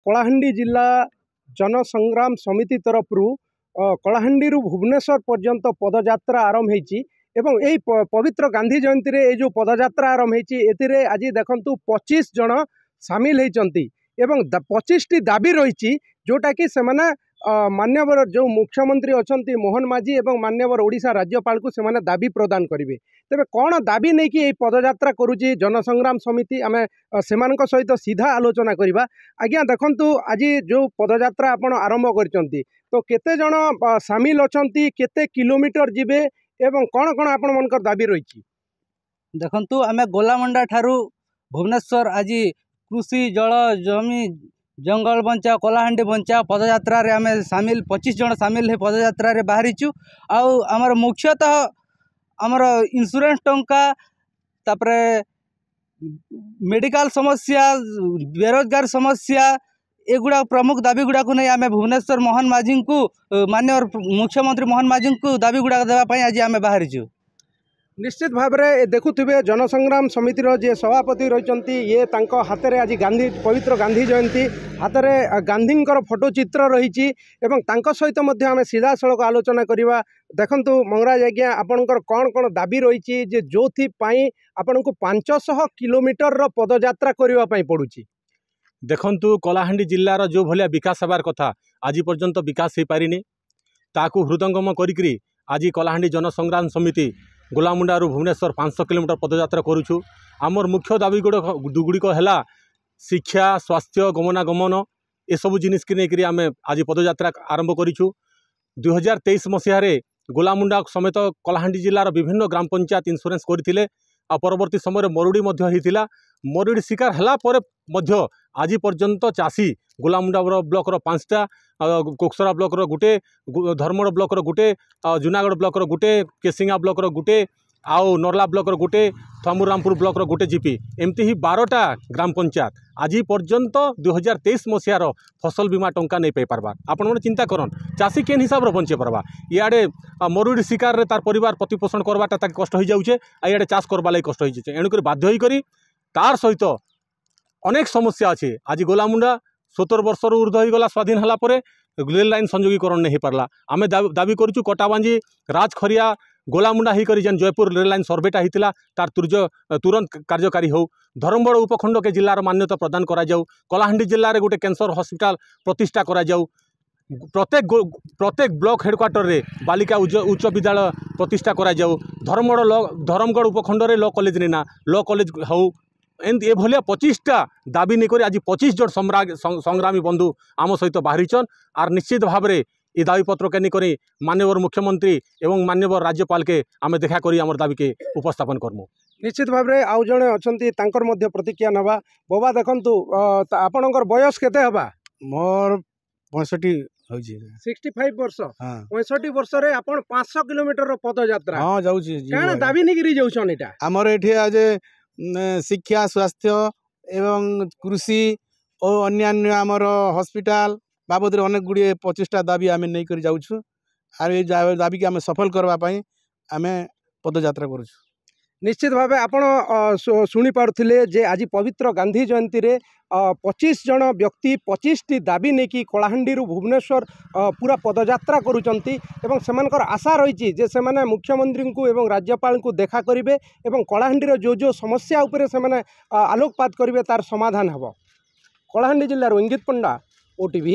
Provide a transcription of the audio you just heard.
कलाहांडी जिला जनसंग्राम समिति तरफ कलाहांडी भुवनेश्वर पर्यंत पदयात्रा आरंभ होती एवं यही पवित्र गांधी जयंती रे जो पदयात्रा आरंभ होती आज देखंतु 25 जन सामिल होती एवं 25 टी दाबी रही जोटा कि सेमाने मान्यवर जो मुख्यमंत्री अच्छा मोहन माझी एवं मान्यवर ओडिशा राज्यपाल को सेमाने दाबी प्रदान करेंगे। तेबे कौन दाबी नहीं कि पदयात्रा करुच्ची जनसंग्राम समिति आम से सहित सीधा आलोचना करवा। आज्ञा देखंतु आज जो पदयात्रा आपण आरंभ करचंती तो केते जन सामिल अछंती केते किलोमीटर जिबे एवं कौन कौन आपण मनकर दाबी रही। देखंतु आम गोलामुंडा ठारू भुवनेश्वर आज कृषि जल जमी जंगल बंचा कलाहांडी बंचा पदयात्रा रे आमे सामिल 25 जन सामिल है पदयात्रा रे बाहरीचु। आमर मुख्यतः आमर इंश्योरेंस टंका तापरे मेडिकल समस्या बेरोजगार समस्या एगुड़ा प्रमुख दाबी गुड़ा को नहीं आम भुवनेश्वर मोहन माझी को माननीय मुख्यमंत्री मोहन माझी को दाबी गुड़ा देवाई आज आम बाहरीचु। निश्चित भाव में देखुवे जनसंग्राम समितिर जे सभापति रही ये हाथ में आज गांधी पवित्र गांधी जयंती हाथ में गांधी फोटो चित्र रही सहित आम सीधा सड़क आलोचना करवा। देखंतु मंगराज आज्ञा आपणकर कौन कौन दाबी रही जो आपण को 500 किलोमीटर पदयात्रा करने पड़ुची। देखंतु कलाहांडी जिल्लार जो भलिया विकास हबार कथा आज पर्यंत विकास हो पारिनी ताकू हृदंगम करी आज कलाहांडी जनसंग्राम समिति गोलामुंडारू भुवनेश्वर 500 किलोमीटर पदयात्रा करुछु। आमर मुख्य दाबी गुड़िक है शिक्षा स्वास्थ्य गमनागमन ये सब जिनिस की लेकर आम आज पदयात्रा आरंभ करूँ। 2023 मसीह गोलामुंडा समेत कलाहांडी जिलार विभिन्न ग्राम पंचायत इंश्योरेंस करते आ परवर्ती समय मरुड़ी होता मरुड़ी शिकार है आज पर्यंत चाषी गोलामुंडा ब्लॉक 5टा कोकसरा ब्लॉक गोटे धर्मड़ ब्लॉक गोटे जूनागढ़ ब्लॉक गोटे केसिंगा ब्लॉक गोटे आउ नरला ब्लॉक गोटे थमुरामपुर ब्लॉक गोटे जीपी एमती ही 12टा ग्राम पंचायत आज पर्यंत 2023 मसीहार फसल बीमा टंका नहीं पाई पार्बार। आपण मैंने चिंता करन चाषी केन हिसाब से बंचे पार्बा। इे मरुड़ी शिकार रे तार परिवार प्रतिपोषण करवाटा कष्ट हो जाऊे इे चाष करवा लगी कष्ट हो एणुक बाध्य होकर तार सहित अनेक समस्या अच्छे। आज गोलामुंडा 70 वर्ष ऊर्ध हो गला स्वाधीन है रेल लाइन संयोगीकरण नहीं पार्ला। आम दाबी करूँ कटाबांजी राजखरिया गोलामुंडा ही करी जेन जयपुर रेल लाइन सर्वेटा होता तार तुरंत कार्यकारी हो। धर्मगढ़ उपखंड के जिलार मान्यता प्रदान करा जाऊ। कलाहांडी जिले में गोटे कैंसर हॉस्पिटल प्रतिष्ठा करा जाऊ। प्रत्येक ब्लॉक हेडक्वार्टर रे बालिका उच्च विद्यालय प्रतिष्ठा करा जाऊ। धर्मगढ़ उपखंड रे लॉ कॉलेज ना लॉ कॉलेज हो ए भलिया 25टा दाबी नहीं आज 25 जन संग्रामी बंधु आम सहित बाहरीचन आर निश्चित भाव में ये दाबी पत्र के नहीं माननीय मुख्यमंत्री एवं माननीय राज्यपाल के आम देखा करी आम दाबी के उपस्थापन करमु। निश्चित भाव में आउ जड़े अच्छा प्रतिक्रिया नवा। बाबा देखंतु आपणकर बयस केते हबा? मोर 65 65 वर्ष 65 वर्ष रे आपण 500 किलोमीटर पदयात्रा हां जाउची काना दाबी नहीं करी जाउछन। एटा हमर एठी आज शिक्षा स्वास्थ्य एवं कृषि और अन्यान्य आमर हॉस्पिटल बाबद अनेक गुड़िए 25टा दाबी आम नहीं कर जाऊँ आर ये दाबी के आम सफल करवाई आम पदयात्रा करूँ। निश्चित भाव आपण शुणी पारुथिले जे आज पवित्र गांधी जयंती रे 25 जन व्यक्ति 25 टी दाबी नहीं कि कलाहांडी भुवनेश्वर पूरा पदयात्रा करुचंती एवं सेमानकर आशा रही जे सेमाने मुख्यमंत्री को एवं राज्यपाल को देखा करिवे एवं कलाहांडी जो जो समस्या उपरे सेमाने आलोकपात करिवे तार समाधान हबो। कलाहांडी जिल्लार इंगित पंडा, OTV।